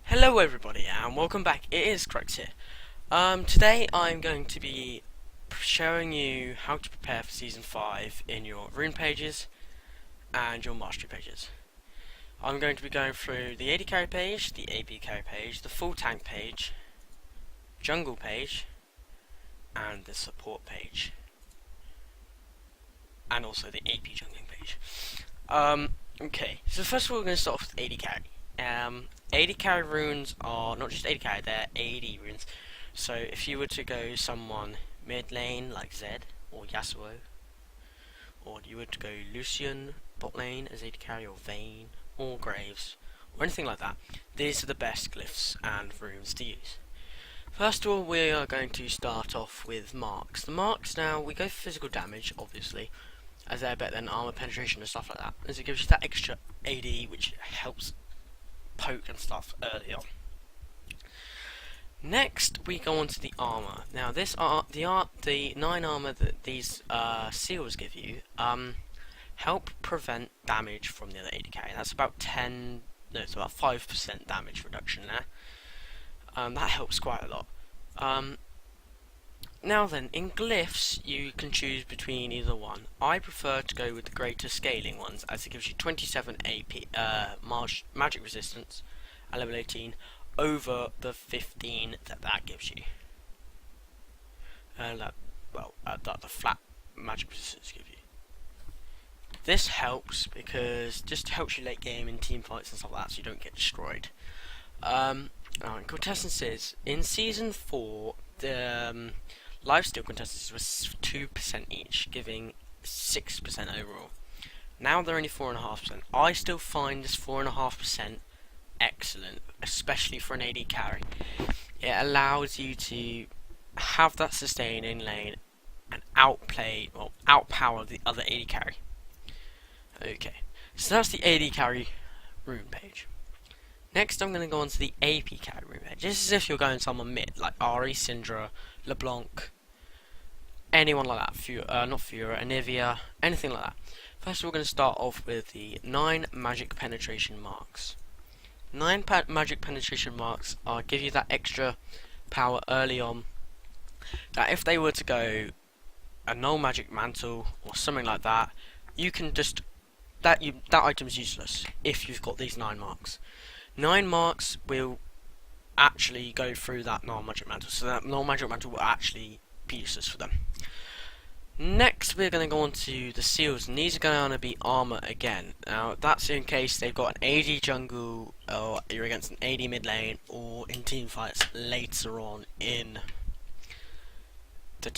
Hello everybody and welcome back. It is Crux here. Today I'm going to be showing you how to prepare for Season 5 in your rune pages and your mastery pages. I'm going to be going through the AD carry page, the AP carry page, the full tank page, jungle page, and the support page. And also the AP jungling page. Okay, so first of all we're going to start off with AD carry. AD carry runes are not just AD carry, they're AD runes. So if you were to go someone mid lane like Zed or Yasuo, or you were to go Lucian bot lane as AD carry, or Vayne or Graves or anything like that, these are the best glyphs and runes to use. First of all, we are going to start off with marks. The marks, now we go for physical damage obviously, as they're better than armor penetration and stuff like that, as it gives you that extra AD which helps poke and stuff early on. Next we go on to the armor. Now this the 9 armor that these seals give you help prevent damage from the other AD carry. That's about 5% damage reduction there. That helps quite a lot. Now then, in glyphs you can choose between either one. I prefer to go with the greater scaling ones, as it gives you 27 AP magic resistance at level 18 over the 15 that gives you. That the flat magic resistance gives you. This helps because just helps you late game in team fights and stuff like that, so you don't get destroyed. Contestants in Season 4, the lifesteal contestants was 2% each, giving 6% overall. Now they're only 4.5%. I still find this 4.5% excellent, especially for an AD carry. It allows you to have that sustain in lane and outpower the other AD carry. Okay, so that's the AD carry rune page. Next I'm going to go on to the AP carry rune page. This is if you're going someone mid, like Ari, Syndra, LeBlanc, anyone like that, not Fura, Anivia, anything like that. First we're going to start off with the 9 magic penetration marks. 9 magic penetration marks give you that extra power early on, that if they were to go a null magic mantle or something like that, you can just that item's useless if you've got these 9 marks. 9 marks will actually go through that null magic mantle, so that null magic mantle will actually be useless for them. Next we're going to go on to the seals, and these are going to be armor again. Now that's in case they've got an AD jungle, or you're against an AD mid lane, or in team fights later on in the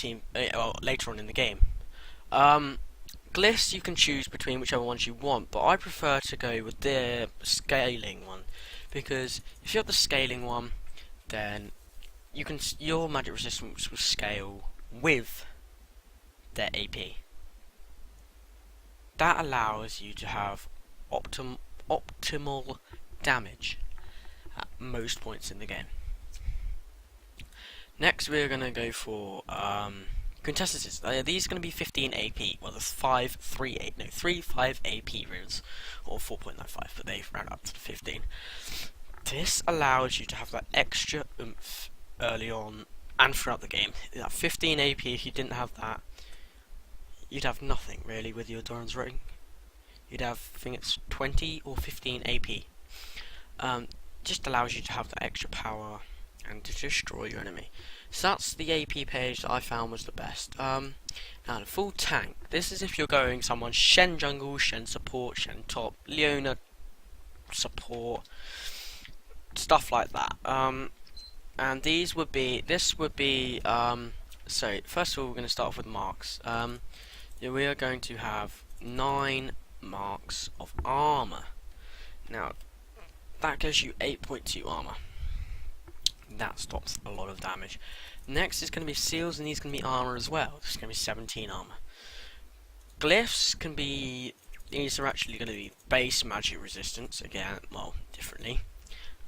later on in the game. Glyphs you can choose between whichever ones you want, but I prefer to go with the scaling one, because if you have the scaling one, then your magic resistance will scale with their AP. That allows you to have optimal damage at most points in the game. Next we're going to go for contestants. These are going to be 15 AP. Well, there's 3 5 AP runes, or 4.95, but they've rounded up to 15. This allows you to have that extra oomph early on and throughout the game. That 15 AP, if you didn't have that, you'd have nothing really with your Doran's ring. You'd have, I think it's 20 or 15 AP. Just allows you to have that extra power and to destroy your enemy. So that's the AP page that I found was the best. Now the full tank. This is if you're going someone Shen jungle, Shen support, Shen top, Leona support, stuff like that. And this would be so first of all we're going to start off with marks. We are going to have 9 marks of armor. Now that gives you 8.2 armor. That stops a lot of damage. Next is going to be seals, and these can be armor as well. This is going to be 17 armor. Glyphs can be, these are actually going to be base magic resistance, again, well, differently.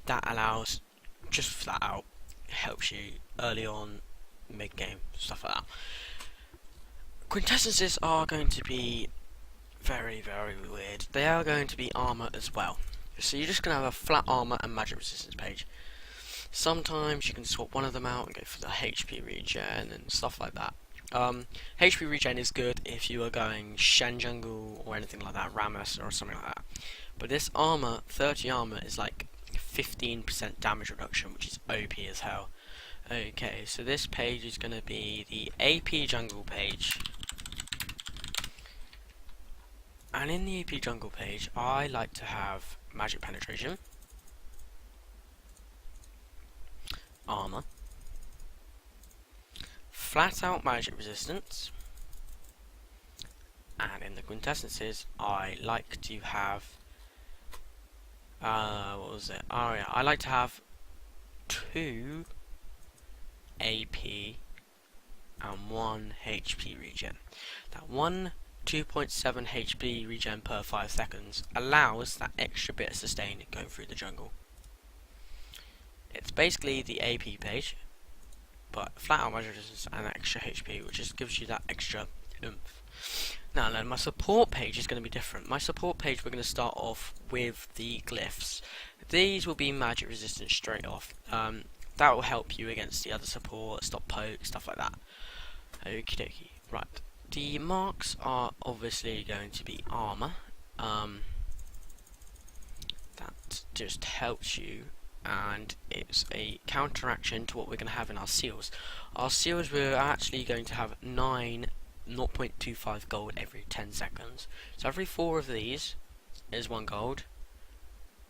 That allows, just flat out, helps you early on, mid game, stuff like that. Quintessences are going to be very, very weird. They are going to be armor as well. So you're just going to have a flat armor and magic resistance page. Sometimes you can swap one of them out and go for the HP regen and stuff like that. HP regen is good if you are going Shen jungle or anything like that, Rammus or something like that. But this armor, 30 armor, is like 15% damage reduction, which is OP as hell. Okay, so this page is going to be the AP jungle page. And in the AP jungle page, I like to have magic penetration, armor, flat out magic resistance, and in the quintessences I like to have what was it? Oh yeah, I like to have 2 AP and 1 HP regen. That 2.7 HP regen per 5 seconds allows that extra bit of sustain going through the jungle. It's basically the AP page, but flat out magic resistance and extra HP, which just gives you that extra oomph. Now then, my support page is going to be different. My support page, we're going to start off with the glyphs. These will be magic resistant straight off. That will help you against the other support, stop poke, stuff like that. Okie dokie. Right. The marks are obviously going to be armor. That just helps you, and it's a counteraction to what we're going to have in our seals. Our seals, we're actually going to have 0.25 gold every 10 seconds. So every 4 of these is 1 gold.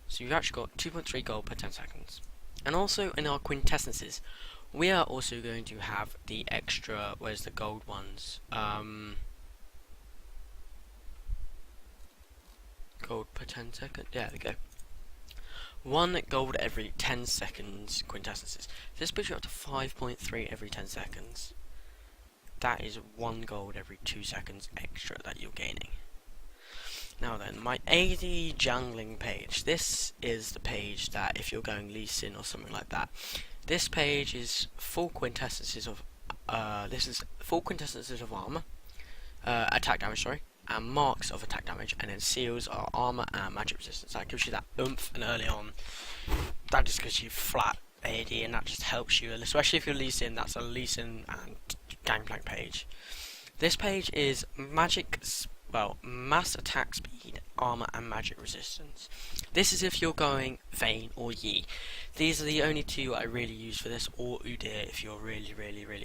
So you've actually got 2.3 gold per 10 seconds. And also in our quintessences, we are also going to have the extra, where's the gold ones? Gold per 10 seconds? Yeah, there we go. 1 gold every 10 seconds quintessences. This puts you up to 5.3 every 10 seconds. That is 1 gold every 2 seconds extra that you're gaining. Now then, my AD jungling page. This is the page that if you're going Lee Sin or something like that, this page is full quintessences of armor, attack damage, sorry, and marks of attack damage, and then seals are armor and magic resistance. That gives you that oomph, and early on, that just gives you flat AD, and that just helps you, especially if you're Lee Sin. That's a Lee Sin and Gangplank page. This page is mass attack speed, armor and magic resistance. This is if you're going Vayne or Yi. These are the only 2 I really use for this, or Udyr if you're really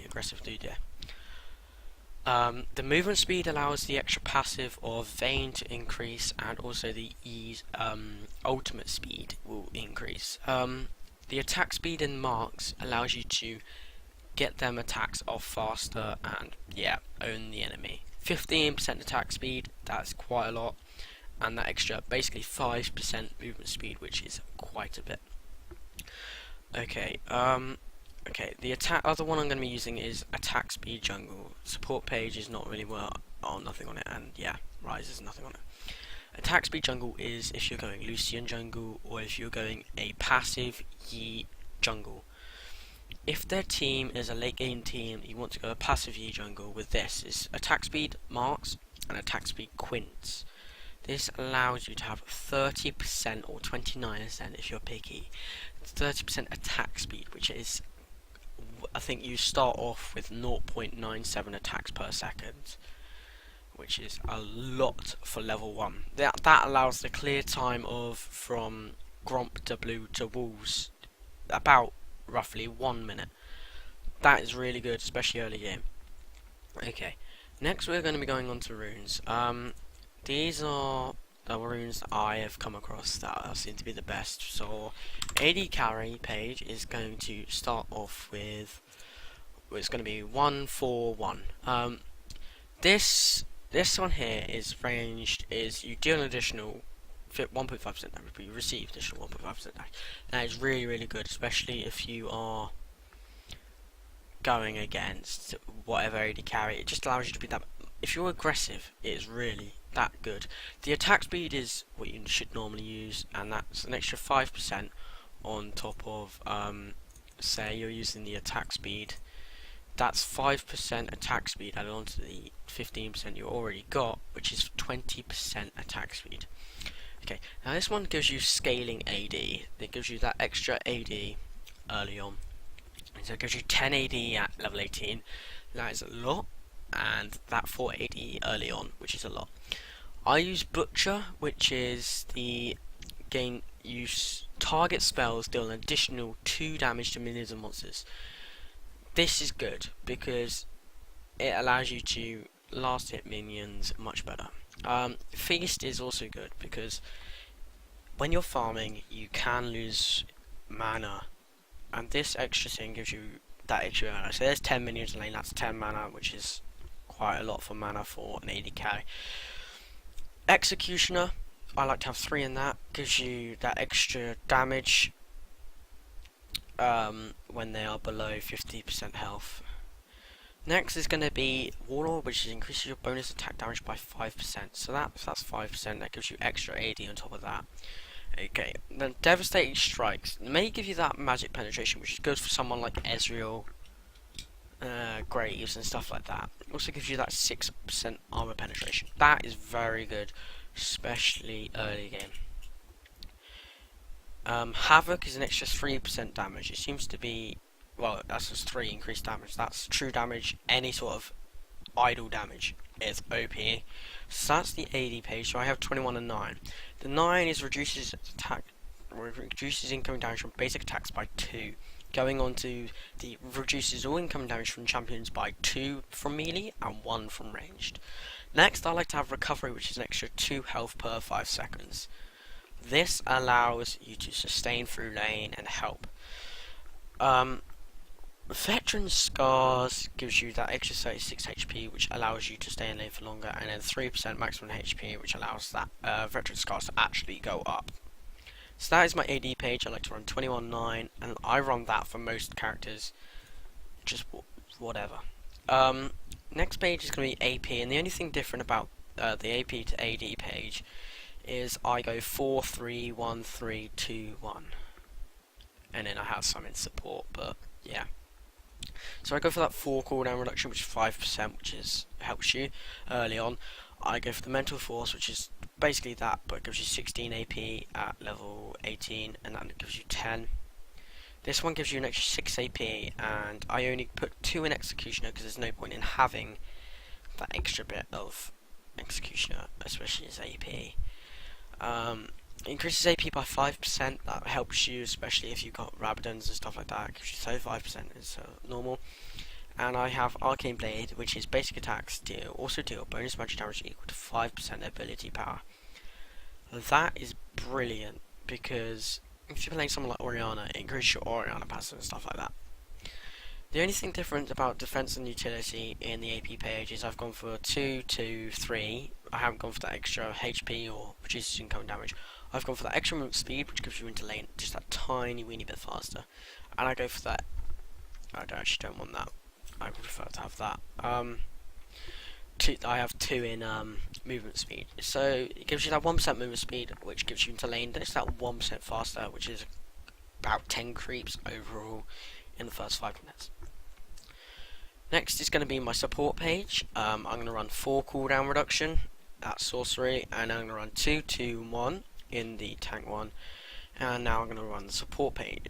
aggressive with Udyr. The movement speed allows the extra passive of Vayne to increase, and also the Yi's ultimate speed will increase. The attack speed in marks allows you to get them attacks off faster and own the enemy. 15% attack speed, that's quite a lot, and that extra basically 5% movement speed, which is quite a bit. Okay, the other one I'm going to be using is attack speed jungle. Support page is not really nothing on it, and Rise is nothing on it. Attack speed jungle is if you're going Lucian jungle, or if you're going a passive Yi jungle. If their team is a late game team, you want to go a passive Yi jungle with this is attack speed marks and attack speed quints. This allows you to have 30% or 29% if you're picky. 30% attack speed, which is, I think you start off with 0.97 attacks per second, which is a lot for level 1. That allows the clear time of from Gromp to Blue to Wolves about roughly 1 minute. That is really good, especially early game. Okay, next we're going to be going on to runes. These are the runes that I have come across that seem to be the best. So AD carry page is going to start off with, it's going to be 141. This one here is ranged, is you deal an additional 1.5% damage, but you receive additional 1.5% damage. That is really good, especially if you are going against whatever AD carry. It just allows you to be that. If you're aggressive, it is really that good. The attack speed is what you should normally use, and that's an extra 5% on top of, say you're using the attack speed. That's 5% attack speed added on to the 15% you already got, which is 20% attack speed. Okay, now this one gives you scaling AD. It gives you that extra AD early on. So it gives you 10 AD at level 18. That is a lot, and that 4 AD early on, which is a lot. I use Butcher, which is the gain use target spells deal an additional 2 damage to minions and monsters. This is good because it allows you to last hit minions much better. Feast is also good because when you're farming you can lose mana, and this extra thing gives you that extra mana. So there's 10 minions in lane, that's 10 mana, which is quite a lot for mana for an AD carry. Executioner, I like to have 3 in that, gives you that extra damage when they are below 50% health. Next is going to be Warlord, which increases your bonus attack damage by 5%. So that's 5%, that gives you extra AD on top of that. Okay, then Devastating Strikes may give you that magic penetration, which is good for someone like Ezreal, Graves and stuff like that. It also gives you that 6% armor penetration. That is very good, especially early game. Havoc is an extra 3% damage. It seems to be, well, that's just 3 increased damage. That's true damage. Any sort of idle damage is OP. So that's the AD page. So I have 21 and 9. The 9 is reduces incoming damage from basic attacks by 2. Going on to the reduces all incoming damage from champions by 2 from melee and 1 from ranged. Next, I like to have recovery, which is an extra 2 health per 5 seconds. This allows you to sustain through lane and help. Veteran Scars gives you that extra 36 HP, which allows you to stay in lane for longer, and then 3% maximum HP, which allows that Veteran Scars to actually go up. So that is my AD page. I like to run 21.9, and I run that for most characters, just whatever. Next page is going to be AP, and the only thing different about the AP to AD page is I go 4, 3, 1, 3, 2, 1, and then I have some in support, but yeah. So I go for that 4 cooldown reduction, which is 5%, which helps you early on. I go for the Mental Force, which is basically that, but it gives you 16 AP at level 18, and that gives you 10. This one gives you an extra 6 AP, and I only put 2 in Executioner because there's no point in having that extra bit of Executioner, especially as AP. Increases AP by 5%, that helps you, especially if you've got Rabadons and stuff like that. It gives you 35% is normal. And I have Arcane Blade, which is basic attacks also deal bonus magic damage equal to 5% ability power. That is brilliant, because if you're playing someone like Orianna, it increases your Orianna passive and stuff like that. The only thing different about defense and utility in the AP page is I've gone for 2, 2, 3. I haven't gone for that extra HP or reduces incoming damage. I've gone for that extra movement speed, which gives you into lane just that tiny weeny bit faster. And I go for that. I actually don't want that. I would prefer to have that. I have 2 in movement speed. So it gives you that 1% movement speed, which gives you into lane. Then it's that 1% faster, which is about 10 creeps overall in the first 5 minutes. Next is going to be my support page. I'm going to run 4 cooldown reduction at sorcery, and I'm going to run 2, 2, 1 in the tank one, and now I'm going to run the support page.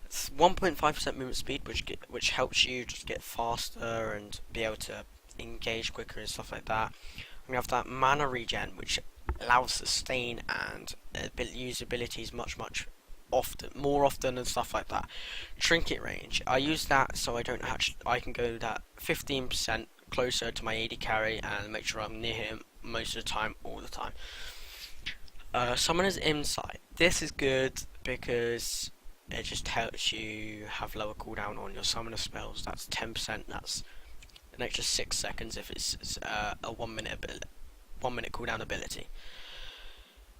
It's 1.5% movement speed, which helps you just get faster and be able to engage quicker and stuff like that. I'm going to have that mana regen, which allows sustain and use abilities more often and stuff like that. Trinket range, I use that so I can go that 15% closer to my AD carry and make sure I'm near him most of the time, all the time. Summoner's Insight, this is good because it just helps you have lower cooldown on your summoner spells. That's 10%, that's an extra 6 seconds if it's a 1 minute cooldown ability.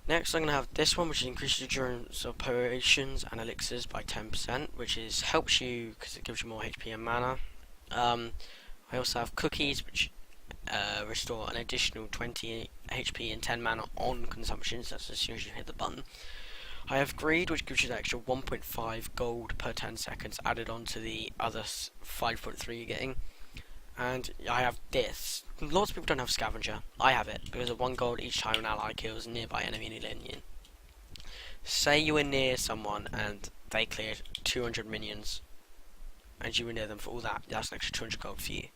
Next I'm going to have this one, which increases endurance of potions and elixirs by 10%, which helps you because it gives you more HP and mana. I also have cookies, which restore an additional 20 HP and 10 mana on consumptions, that's as soon as you hit the button. I have greed, which gives you the extra 1.5 gold per 10 seconds added on to the other 5.3 you're getting. And I have this. Lots of people don't have scavenger. I have it because of 1 gold each time an ally kills a nearby enemy minion. Say you were near someone and they cleared 200 minions, and you were near them for all that. That's an extra 200 gold for you.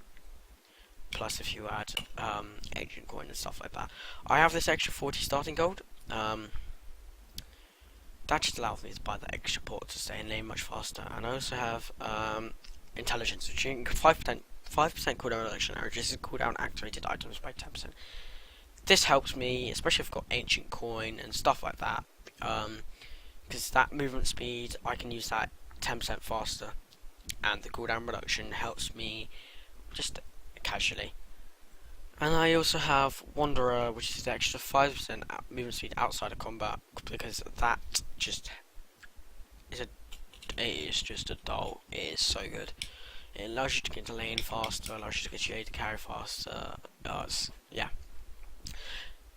Plus, if you add agent coin and stuff like that. I have this extra 40 starting gold. That just allows me to buy the extra port to stay in lane much faster. And I also have intelligence, which you can 5% cooldown reduction, and reduces cooldown activated items by 10%. This helps me, especially if I've got ancient coin and stuff like that, because that movement speed, I can use that 10% faster, and the cooldown reduction helps me just casually. And I also have Wanderer, which is the extra 5% movement speed outside of combat, because that just is just a doll. It is so good. It allows you to get into lane faster, allows you to get your AD carry faster. Yeah.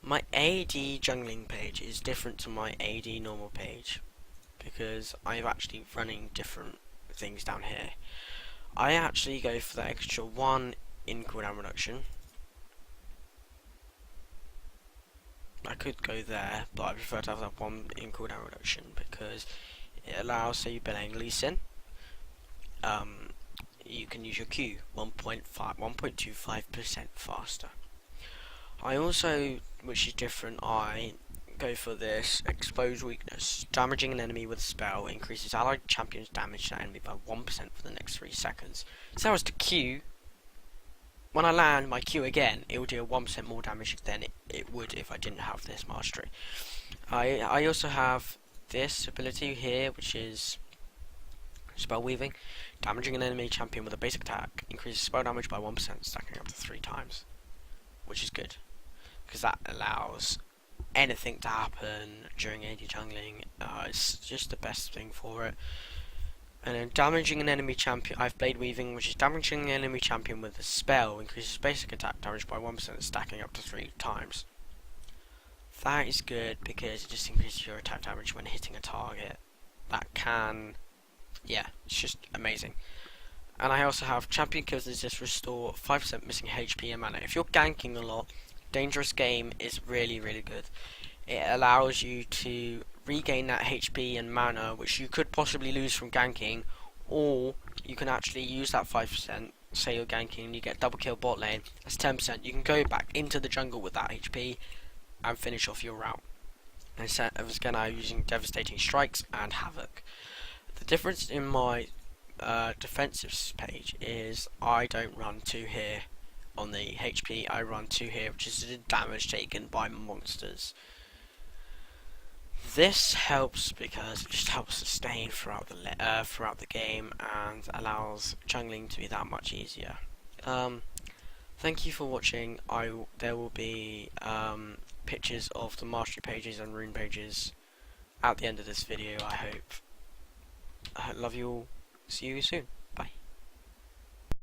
My AD jungling page is different to my AD normal page because I'm actually running different things down here. I actually go for the extra 1 in cooldown reduction. I could go there, but I prefer to have that 1 in cooldown reduction because it allows, say you've been playing Lee Sin, you can use your Q 1.25% faster. I also, which is different, I go for this expose weakness. Damaging an enemy with a spell increases allied champions damage to that enemy by 1% for the next 3 seconds. So as to Q, when I land my Q again, it will do 1% more damage than it would if I didn't have this mastery. I also have this ability here, which is spell weaving. Damaging an enemy champion with a basic attack increases spell damage by 1%, stacking up to 3 times, which is good because that allows anything to happen during AD jungling. It's just the best thing for it. And then damaging an enemy champion, I have blade weaving, which is damaging an enemy champion with a spell increases basic attack damage by 1%, stacking up to 3 times. That is good because it just increases your attack damage when hitting a target. That can, yeah, it's just amazing. And I also have champion kills resist restore 5% missing HP and mana. If you're ganking a lot, Dangerous Game is really good. It allows you to regain that HP and mana which you could possibly lose from ganking, or you can actually use that 5%. Say you're ganking and you get double kill bot lane, that's 10%. You can go back into the jungle with that HP and finish off your route. And instead of again I'm using devastating strikes and havoc. The difference in my defensive page is I don't run 2 here on the HP, I run 2 here, which is the damage taken by monsters. This helps because it just helps sustain throughout the game and allows jungling to be that much easier. Thank you for watching. There will be pictures of the mastery pages and rune pages at the end of this video, I hope. I love you all. See you soon.